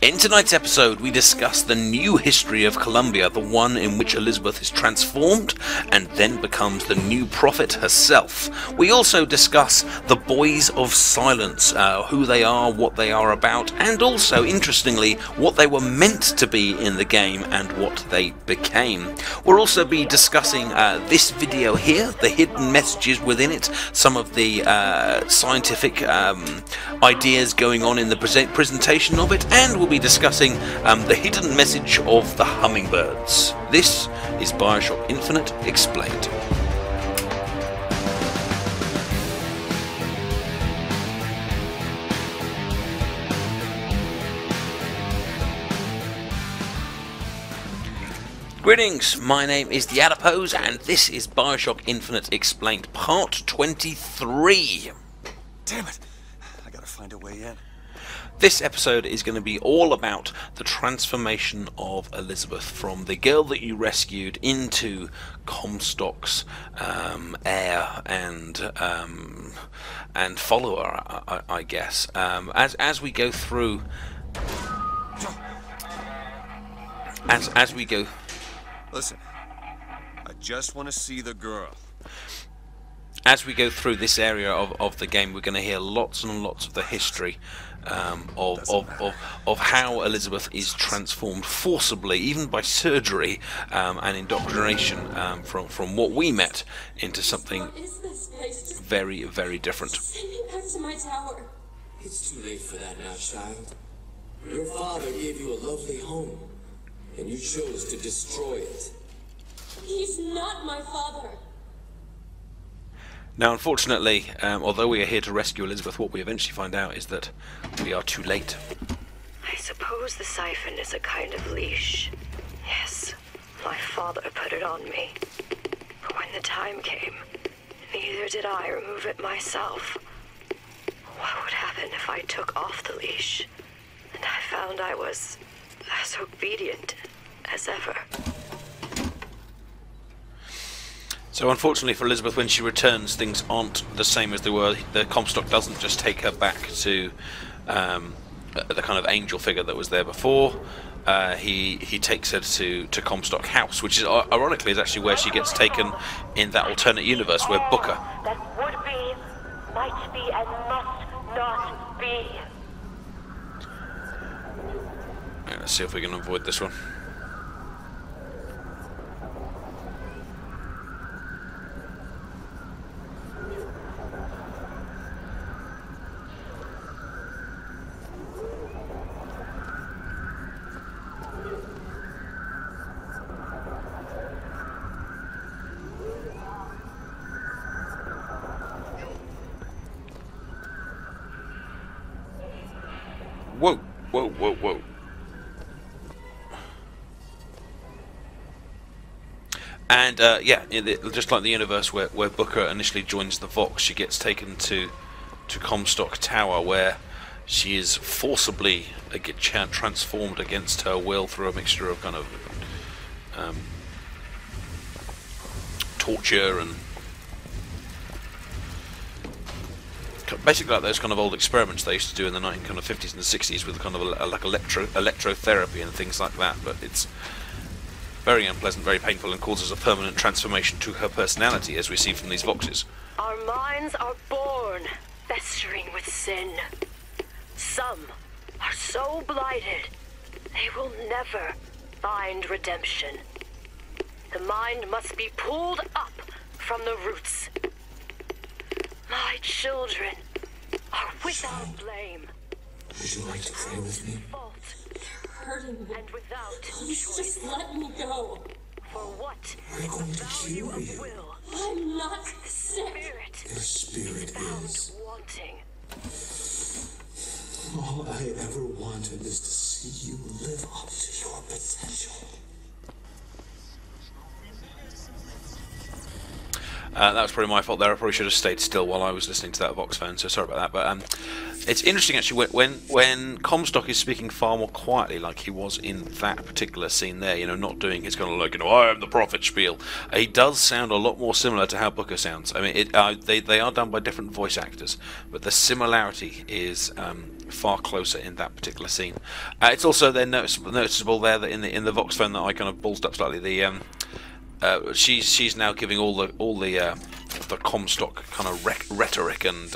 In tonight's episode, we discuss the new history of Columbia, the one in which Elizabeth is transformed and then becomes the new prophet herself. We also discuss the Boys of Silence, who they are, what they are about, and also, interestingly, what they were meant to be in the game and what they became. We'll also be discussing this video here, the hidden messages within it, some of the scientific ideas going on in the presentation of it, and we'll be discussing the hidden message of the Hummingbirds. This is Bioshock Infinite Explained. Greetings, my name is TheAdipose, and this is Bioshock Infinite Explained, Part 23. Damn it! I gotta find a way in. This episode is going to be all about the transformation of Elizabeth from the girl that you rescued into Comstock's heir and follower, I guess. As we go through, as we go. Listen, I just want to see the girl. As we go through this area of the game, we're going to hear lots and lots of the history of how Elizabeth is transformed forcibly, even by surgery and indoctrination, from what we met into something very, very different. Send me back to my tower. It's too late for that now, child. Your father gave you a lovely home, and you chose to destroy it. He's not my father. Now, unfortunately, although we are here to rescue Elizabeth, what we eventually find out is that we are too late. I suppose the siphon is a kind of leash. Yes, my father put it on me. But when the time came, neither did I remove it myself. What would happen if I took off the leash, and I found I was as obedient as ever? So unfortunately for Elizabeth, when she returns, things aren't the same as they were. The Comstock doesn't just take her back to the kind of angel figure that was there before. He takes her to Comstock House, which is ironically is actually where she gets taken in that alternate universe where Booker. That would be, might be, and must not be. Yeah, let's see if we can avoid this one. Whoa, whoa, whoa, whoa. And yeah, just like the universe where Booker initially joins the Vox, she gets taken to Comstock Tower, where she is forcibly transformed against her will through a mixture of kind of torture and basically like those kind of old experiments they used to do in the 50s and the 60s with kind of like electrotherapy and things like that. But it's very unpleasant, very painful, and causes a permanent transformation to her personality, as we see from these Voxes. Our minds are born festering with sin. Some are so blighted they will never find redemption. The mind must be pulled up from the roots. My children are without blame. Would you like to pray with me? Fault Hurting me. and without Please choice. just let me go. For what We're going to value cure of you. will, I'm not sick. spirit Your spirit found is. wanting. All I ever wanted is to see you live up to your potential. That was probably my fault there. I probably should have stayed still while I was listening to that Vox phone, so sorry about that. But it's interesting actually when Comstock is speaking far more quietly, like he was in that particular scene there. You know, not doing his kind of like, you know, I am the prophet spiel. He does sound a lot more similar to how Booker sounds. I mean, they are done by different voice actors, but the similarity is far closer in that particular scene. It's also then noticeable there that in the Vox phone that I kind of ballsed up slightly. She's now giving all the Comstock kind of rhetoric and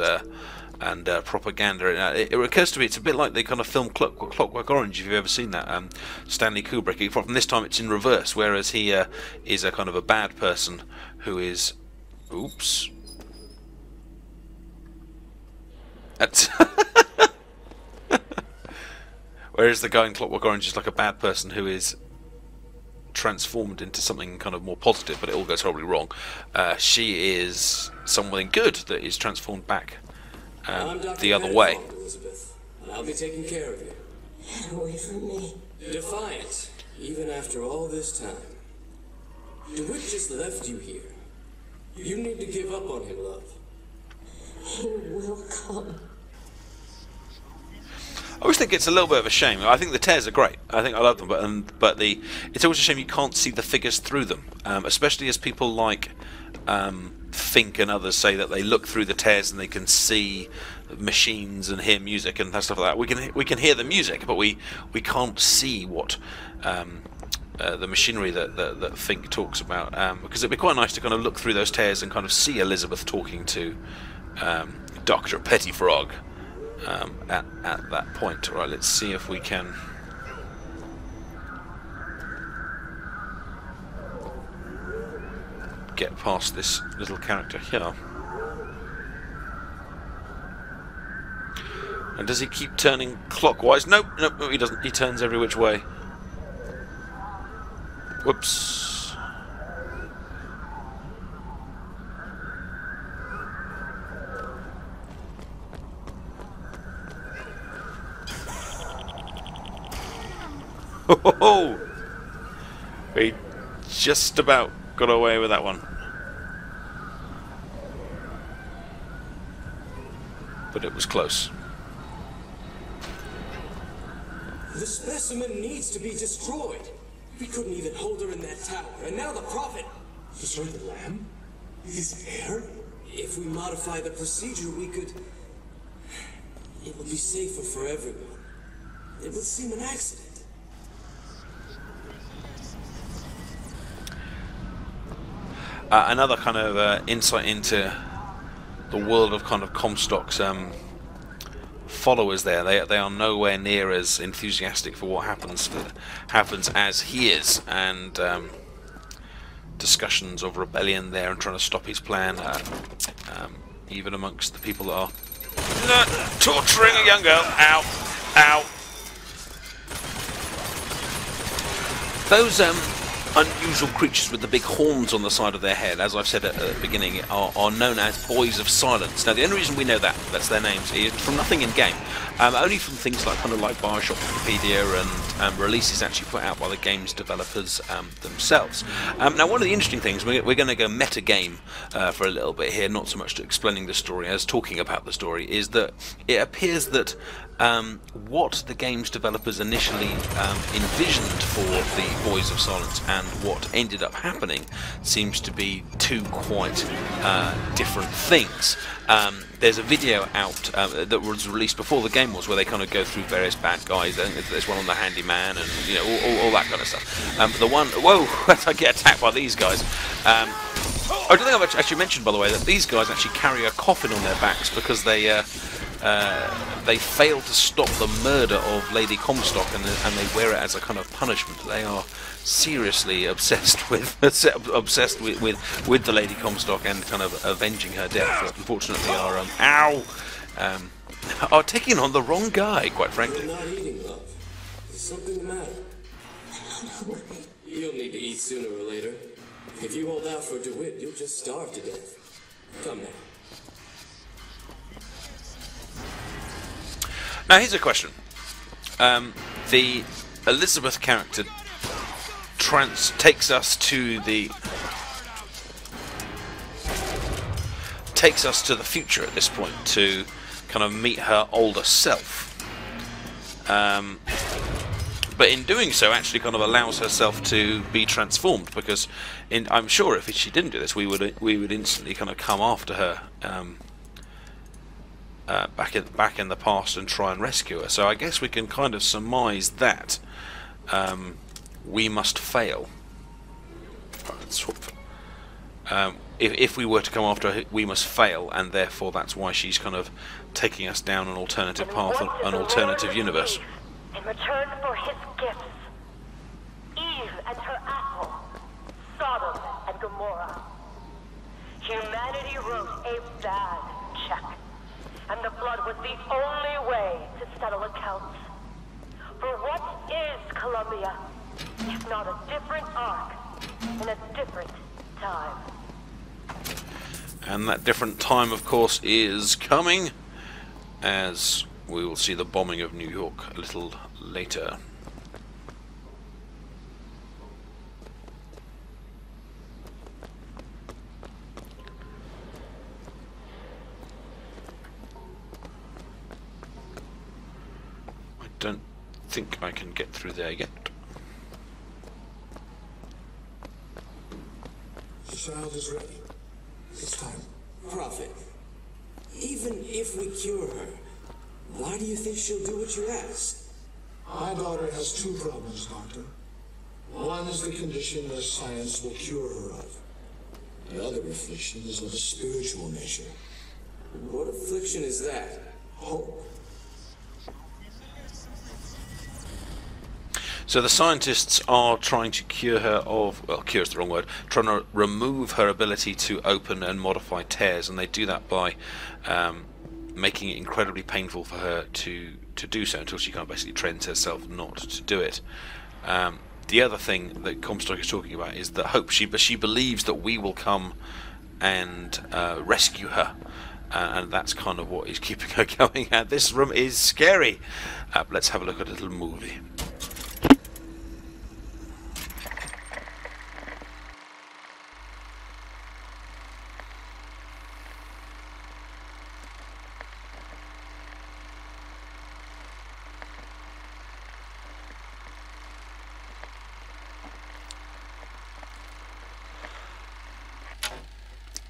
propaganda. It occurs to me it's a bit like the kind of film Clockwork Orange, if you've ever seen that. Stanley Kubrick. From this time it's in reverse, whereas he is a kind of a bad person who is, oops. That's whereas the guy in Clockwork Orange is like a bad person who is transformed into something kind of more positive, but it all goes horribly wrong. She is something good that is transformed back the other way. Elizabeth, and I'll be taking care of you. Get away from me. Defiant, even after all this time. DeWitt just left you here. You need to give up on him, love. He will come. I always think it's a little bit of a shame. I think the tears are great. I think I love them, but it's always a shame you can't see the figures through them, especially as people like Fink and others say that they look through the tears and they can see machines and hear music and stuff like that. We can hear the music, but we can't see what the machinery that Fink talks about. Because it'd be quite nice to kind of look through those tears and kind of see Elizabeth talking to Dr. Pettifrog. At that point. Right, let's see if we can get past this little character here. And does he keep turning clockwise? Nope, he doesn't. He turns every which way. Whoops. Oh, we just about got away with that one, but it was close. The specimen needs to be destroyed. We couldn't even hold her in that tower, and now the prophet. Destroy the lamb? His heir? If we modify the procedure, we could. It would be safer for everyone. It would seem an accident. Another kind of insight into the world of kind of Comstock's followers there. They are nowhere near as enthusiastic for what happens as he is, and discussions of rebellion there and trying to stop his plan, even amongst the people that are torturing a young girl. Ow, ow. Those unusual creatures with the big horns on the side of their head, as I've said at the beginning, are known as Boys of Silence. Now, the only reason we know that's their names is from nothing in game, only from things like kind of like Bioshock Wikipedia and releases actually put out by the game's developers themselves. Now, one of the interesting things, we're going to go meta game for a little bit here, not so much to explaining the story as talking about the story, is that it appears that what the game's developers initially envisioned for the Boys of Silence and what ended up happening seems to be two quite different things. There's a video out that was released before the game was, where they kind of go through various bad guys. There's one on the handyman and all that kind of stuff. The one, whoa, I get attacked by these guys. I don't think I've actually mentioned, by the way, that these guys actually carry a coffin on their backs because they failed to stop the murder of Lady Comstock, and they wear it as a kind of punishment. They are seriously obsessed with the Lady Comstock and kind of avenging her death. But unfortunately, are taking on the wrong guy, quite frankly. You're not eating, love. Is something the matter? You'll need to eat sooner or later. If you hold out for DeWitt, you'll just starve to death. Come now. Now, here's a question. The Elizabeth character takes us to the takes us to the future at this point to kind of meet her older self. But in doing so, actually kind of allows herself to be transformed, because I'm sure if she didn't do this, we would instantly kind of come after her back in the past and try and rescue her. So I guess we can kind of surmise that we must fail. If we were to come after her, we must fail, and therefore that's why she's kind of taking us down an alternative path, an alternative universe. In return for his gifts, Eve and her apple, Sodom and Gomorrah. Humanity wrote a bad check, and the blood was the only way to settle accounts. For what is Columbia, if not a different arc in a different time? And that different time, of course, is coming, as we will see the bombing of New York a little later. I don't think I can get through there yet. The child is ready. It's time. Prophet, even if we cure her, why do you think she'll do what you ask? My daughter has two problems, Doctor. One is the condition that science will cure her of. The other affliction is of a spiritual nature. What affliction is that? Hope. So the scientists are trying to cure her of, well, cure is the wrong word, trying to remove her ability to open and modify tears, and they do that by making it incredibly painful for her to do so, until she kind of basically trains herself not to do it. The other thing that Comstock is talking about is that hope. She believes that we will come and rescue her, and that's kind of what is keeping her going. This room is scary. Let's have a look at a little movie.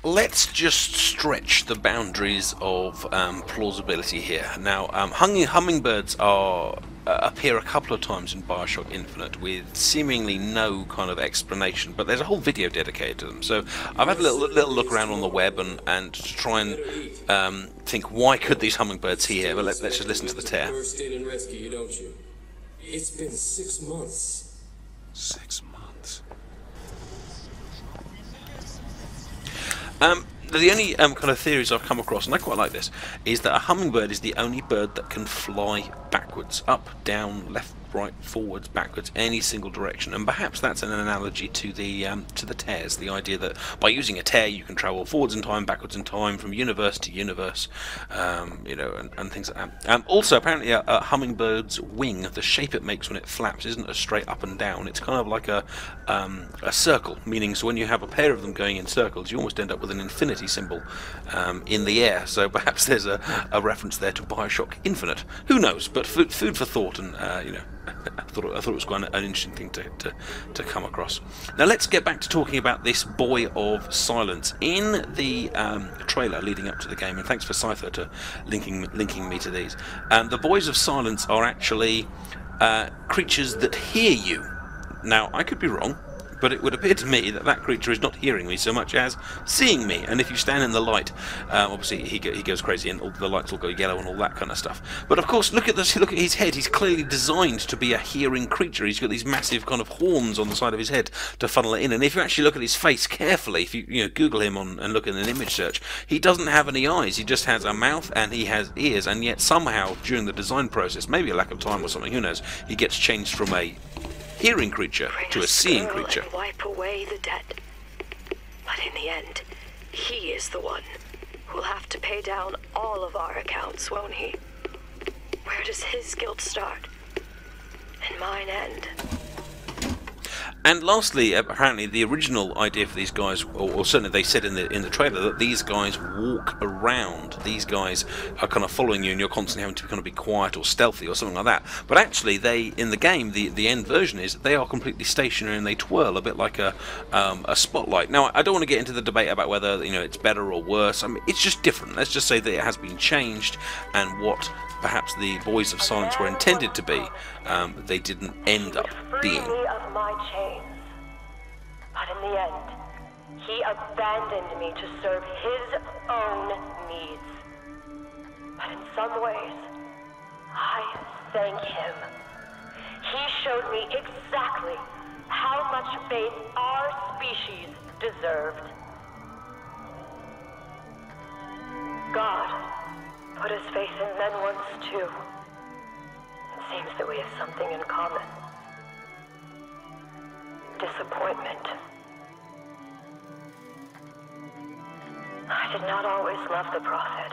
Let's just stretch the boundaries of plausibility here. Now, hummingbirds appear a couple of times in Bioshock Infinite with seemingly no kind of explanation, but there's a whole video dedicated to them. So I've had a little look around on the web and to try and think, why could these hummingbirds here? But let's just listen to the tear. Burst in and rescue you, don't you? It's been 6 months. 6 months. The only kind of theories I've come across, and I quite like this, is that a hummingbird is the only bird that can fly backwards, up, down, left, right, forwards, backwards, any single direction. And perhaps that's an analogy to the tears, the idea that by using a tear you can travel forwards in time, backwards in time, from universe to universe, you know, and things like that. Also, apparently, a hummingbird's wing, the shape it makes when it flaps, isn't a straight up and down. It's kind of like a circle, meaning so when you have a pair of them going in circles, you almost end up with an infinity symbol in the air. So perhaps there's a reference there to Bioshock Infinite. Who knows? But food for thought, and you know. I thought it was quite an interesting thing to come across. Now let's get back to talking about this Boy of Silence. In the trailer leading up to the game, and thanks for Cypher to linking me to these, the Boys of Silence are actually creatures that hear you. Now I could be wrong, but it would appear to me that that creature is not hearing me so much as seeing me. And if you stand in the light, obviously he goes crazy and all the lights will go yellow and all that kind of stuff. But of course, look at this. Look at his head. He's clearly designed to be a hearing creature. He's got these massive kind of horns on the side of his head to funnel it in. And if you actually look at his face carefully, if you Google him and look in an image search, he doesn't have any eyes. He just has a mouth and he has ears. And yet somehow during the design process, maybe a lack of time or something, who knows, he gets changed from a hearing creature to a seeing creature. And wipe away the debt. But in the end, he is the one who'll have to pay down all of our accounts, won't he? Where does his guilt start? And mine end? And lastly, apparently the original idea for these guys, or certainly they said in the trailer, that these guys walk around. These guys are kind of following you, and you're constantly having to kind of be quiet or stealthy or something like that. But actually, they, in the game, the end version is they are completely stationary and they twirl a bit like a spotlight. Now, I don't want to get into the debate about whether it's better or worse. I mean, it's just different. Let's just say that it has been changed, and what perhaps the Boys of Silence were intended to be, they didn't end up being. Free me of my chains. But in the end, he abandoned me to serve his own needs. But in some ways, I thank him. He showed me exactly how much faith our species deserved. God put his faith in men once too. It seems that we have something in common. Disappointment. I did not always love the Prophet.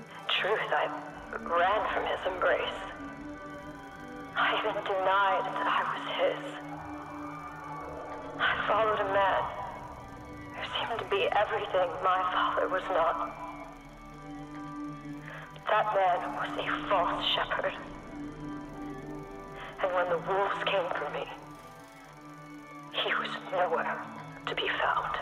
In truth, I ran from his embrace. I even denied that I was his. I followed a man who seemed to be everything my father was not. That man was a false shepherd. And when the wolves came for me, he was nowhere to be found.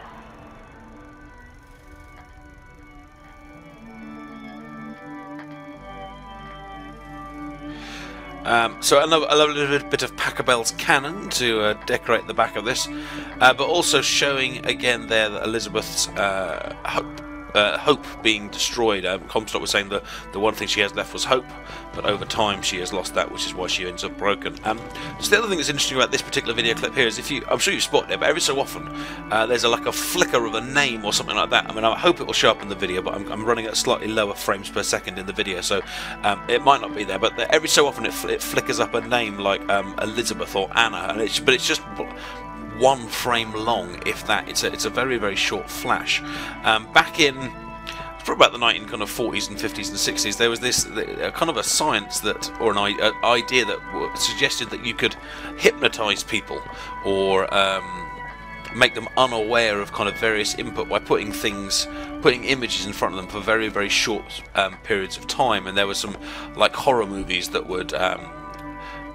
So another little bit of Pachelbel's canon to decorate the back of this, but also showing again there that Elizabeth's hope being destroyed. Comstock was saying that the one thing she has left was hope, but over time she has lost that, which is why she ends up broken. So the other thing that's interesting about this particular video clip here is, I'm sure you spotted it, but every so often there's like a flicker of a name or something like that. I mean, I hope it will show up in the video, but I'm running at slightly lower frames per second in the video, so it might not be there. But every so often it flickers up a name like Elizabeth or Anna, and it's just one frame long, if that. It's a very, very short flash. Back in probably about the 1940s and 50s and 60s, there was this kind of a science that, or an idea that suggested that you could hypnotize people or make them unaware of kind of various input by putting images in front of them for very, very short periods of time. And there were some like horror movies that would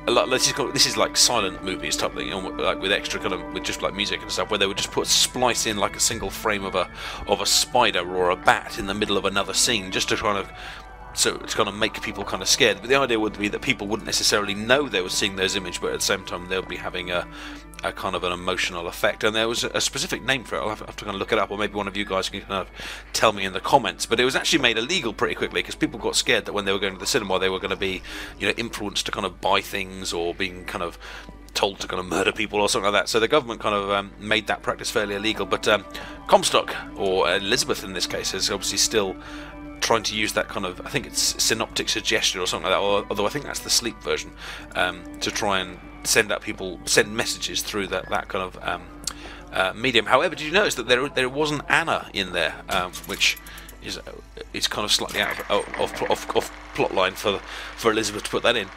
this is like silent movies type thing, like with extra kind of with just like music and stuff, where they would just splice in like a single frame of a spider or a bat in the middle of another scene, just to kind of make people kind of scared. But the idea would be that people wouldn't necessarily know they were seeing those images, but at the same time they'll be having a kind of an emotional effect. And there was a specific name for it. I'll have to kind of look it up, or maybe one of you guys can kind of tell me in the comments. But it was actually made illegal pretty quickly, because people got scared that when they were going to the cinema they were going to be influenced to kind of buy things, or being kind of told to kind of murder people or something like that. So the government kind of made that practice fairly illegal. But Comstock, or Elizabeth in this case, is obviously still trying to use that kind of, I think it's synoptic suggestion or something like that, although I think that's the sleep version, to try and send messages through that kind of medium. However, did you notice that there wasn't Anna in there, which is kind of slightly out of plot line for Elizabeth to put that in.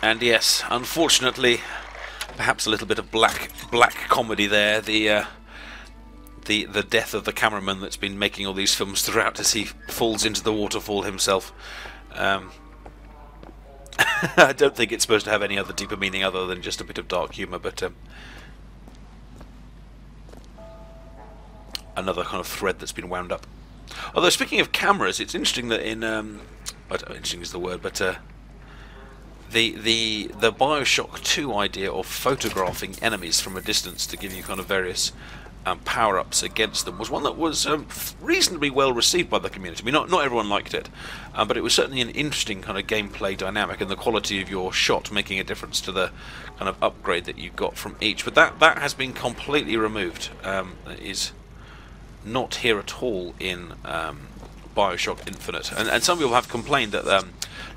And yes, unfortunately, perhaps a little bit of black comedy there. The death of the cameraman that's been making all these films throughout, as he falls into the waterfall himself. I don't think it's supposed to have any other deeper meaning other than just a bit of dark humour, but another kind of thread that's been wound up. Although, speaking of cameras, it's interesting that in I don't know, interesting is the word, but the Bioshock 2 idea of photographing enemies from a distance to give you kind of various power-ups against them was one that was reasonably well received by the community. I mean, not everyone liked it, but it was certainly an interesting kind of gameplay dynamic, and the quality of your shot making a difference to the kind of upgrade that you got from each. But that has been completely removed. It is not here at all in Bioshock Infinite, and some people have complained that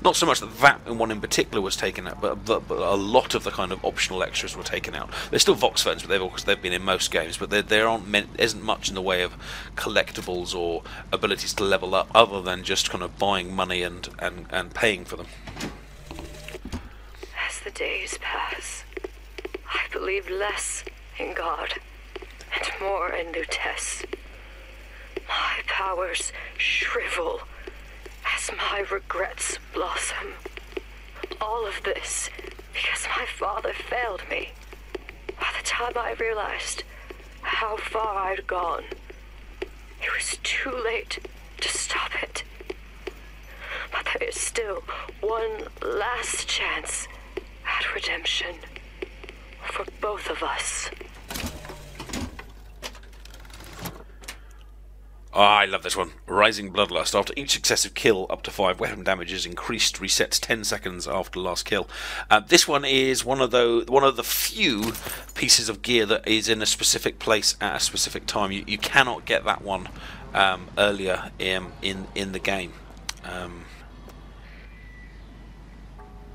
not so much that one in particular was taken out, but a lot of the kind of optional extras were taken out. There's still Vox phones, but they've been in most games, but there isn't much in the way of collectibles or abilities to level up, other than just kind of buying money and paying for them. As the days pass, I believe less in God and more in Lutece. My powers shrivel as my regrets blossom. All of this because my father failed me. By the time I realized how far I'd gone, it was too late to stop it. But there is still one last chance at redemption for both of us. Oh, I love this one. Rising Bloodlust. After each successive kill, up to 5 weapon damage is increased. Resets 10 seconds after last kill. This one is one of the few pieces of gear that is in a specific place at a specific time. You cannot get that one earlier in the game.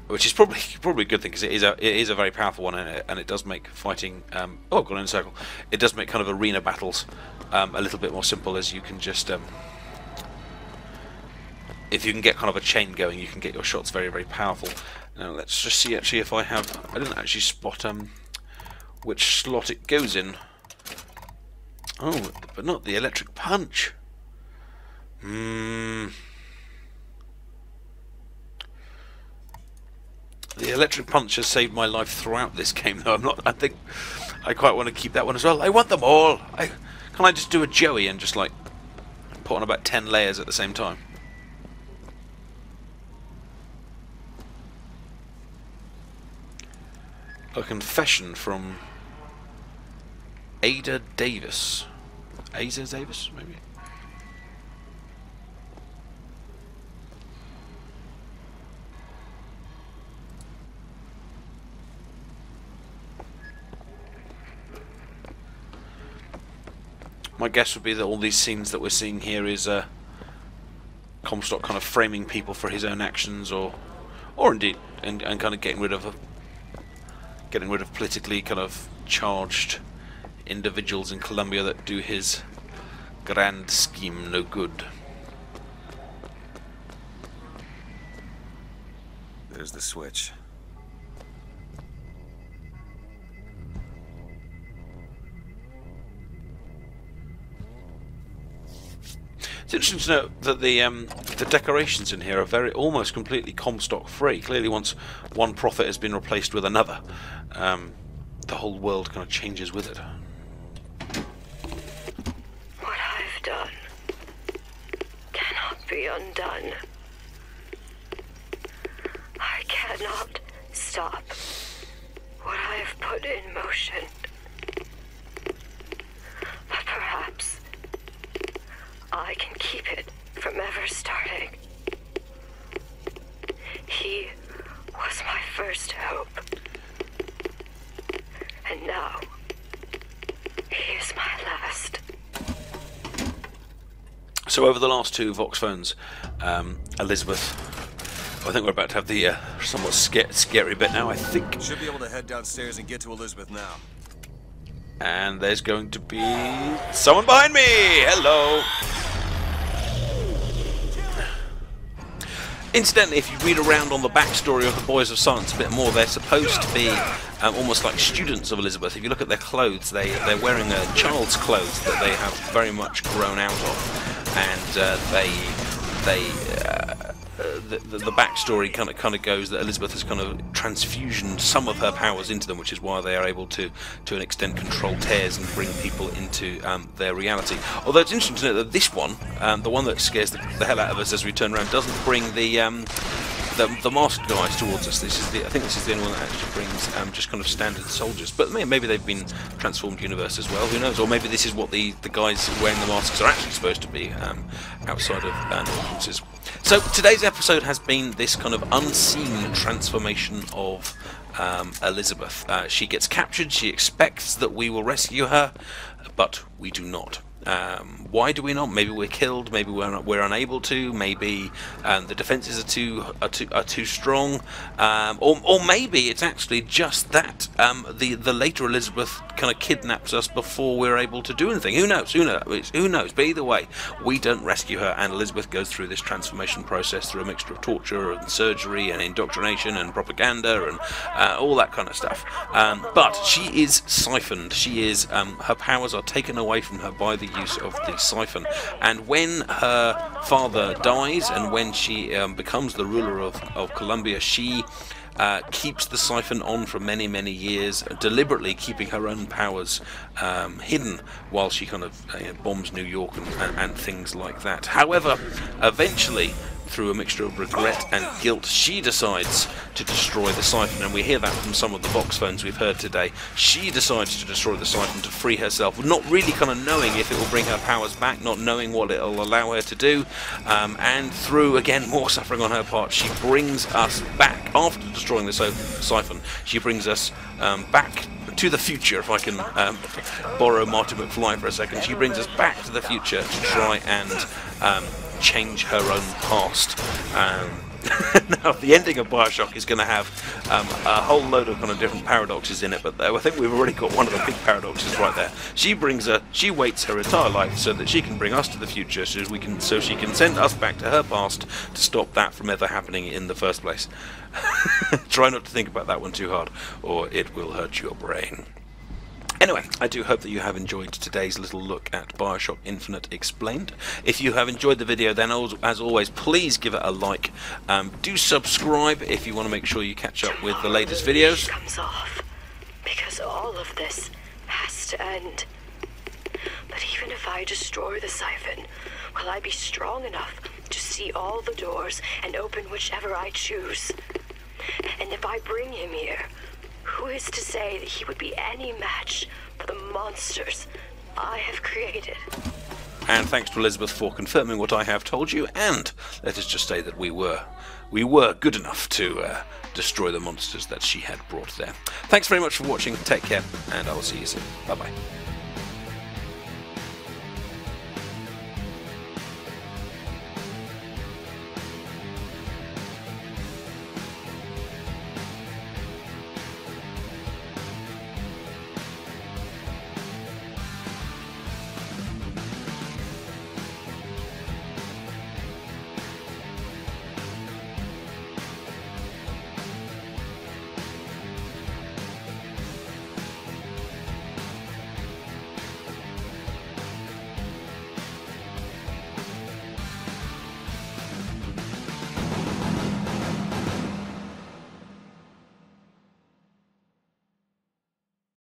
Which is probably a good thing, because it is a very powerful one, and it does make fighting. Oh, I've gone in a circle. It does make kind of arena battles a little bit more simple, as you can just if you can get kind of a chain going, you can get your shots very, very powerful. Now let's just see actually if I didn't actually spot which slot it goes in. Oh, but not the electric punch. The electric punch has saved my life throughout this game, though. I think I quite want to keep that one as well. I want them all. Can I just do a Joey and just like put on about 10 layers at the same time? A confession from Ada Davis. Ada Davis, maybe? My guess would be that all these scenes that we're seeing here is Comstock kind of framing people for his own actions, or indeed, and kind of getting rid of politically kind of charged individuals in Colombia that do his grand scheme no good. There's the switch. It's interesting to note that the decorations in here are almost completely Comstock free. Clearly, once one prophet has been replaced with another, the whole world kind of changes with it. What I've done cannot be undone. I cannot stop what I have put in motion. But perhaps I can keep it from ever starting. He was my first hope. And now, he is my last. So over the last 2 Vox phones, Elizabeth, I think we're about to have the somewhat scary bit now, I think. Should be able to head downstairs and get to Elizabeth now. And there's going to be someone behind me! Hello! Incidentally, if you read around on the backstory of the Boys of Silence a bit more, they're supposed to be almost like students of Elizabeth. If you look at their clothes, they're wearing child's clothes that they have very much grown out of, and the backstory kind of goes that Elizabeth has kind of transfusioned some of her powers into them, which is why they are able to an extent, control tears and bring people into their reality. Although it's interesting to note that this one, the one that scares the hell out of us as we turn around, doesn't bring the masked guys towards us. I think this is the only one that actually brings just kind of standard soldiers. But maybe they've been transformed universe as well. Who knows? Or maybe this is what the guys wearing the masks are actually supposed to be outside of entrances. So today's episode has been this kind of unseen transformation of Elizabeth. She gets captured. She expects that we will rescue her, but we do not. Why do we not? Maybe we're killed. Maybe we're unable to. Maybe the defenses are too strong. Or maybe it's actually just that the later Elizabeth kind of kidnaps us before we're able to do anything. Who knows? Who knows? But either way, we don't rescue her, and Elizabeth goes through this transformation process through a mixture of torture and surgery and indoctrination and propaganda and all that kind of stuff. But she is siphoned. She is her powers are taken away from her by the use of the siphon. And when her father dies, and when she becomes the ruler of Columbia, she keeps the siphon on for many, many years, deliberately keeping her own powers hidden while she kind of bombs New York and things like that. However, eventually, through a mixture of regret and guilt, she decides to destroy the siphon, and we hear that from some of the Vox phones we've heard today. She decides to destroy the siphon to free herself, not really kind of knowing if it will bring her powers back, not knowing what it will allow her to do, and through, again, more suffering on her part, she brings us back, after destroying the siphon, she brings us back to the future, if I can borrow Marty McFly for a second. She brings us back to the future to try and change her own past. Now, the ending of Bioshock is going to have a whole load of kind of different paradoxes in it, but I think we've already got one of the big paradoxes right there. She waits her entire life so that she can bring us to the future, so she can send us back to her past to stop that from ever happening in the first place. Try not to think about that one too hard, or it will hurt your brain. Anyway, I do hope that you have enjoyed today's little look at Bioshock Infinite Explained. If you have enjoyed the video, then as always, please give it a like. Do subscribe if you want to make sure you catch up with the latest videos. Comes off, because all of this has to end. But even if I destroy the siphon, will I be strong enough to see all the doors and open whichever I choose? And if I bring him here, who is to say that he would be any match for the monsters I have created? And thanks to Elizabeth for confirming what I have told you, and let us just say that we were good enough to destroy the monsters that she had brought there. Thanks very much for watching, take care, and I will see you soon. Bye bye.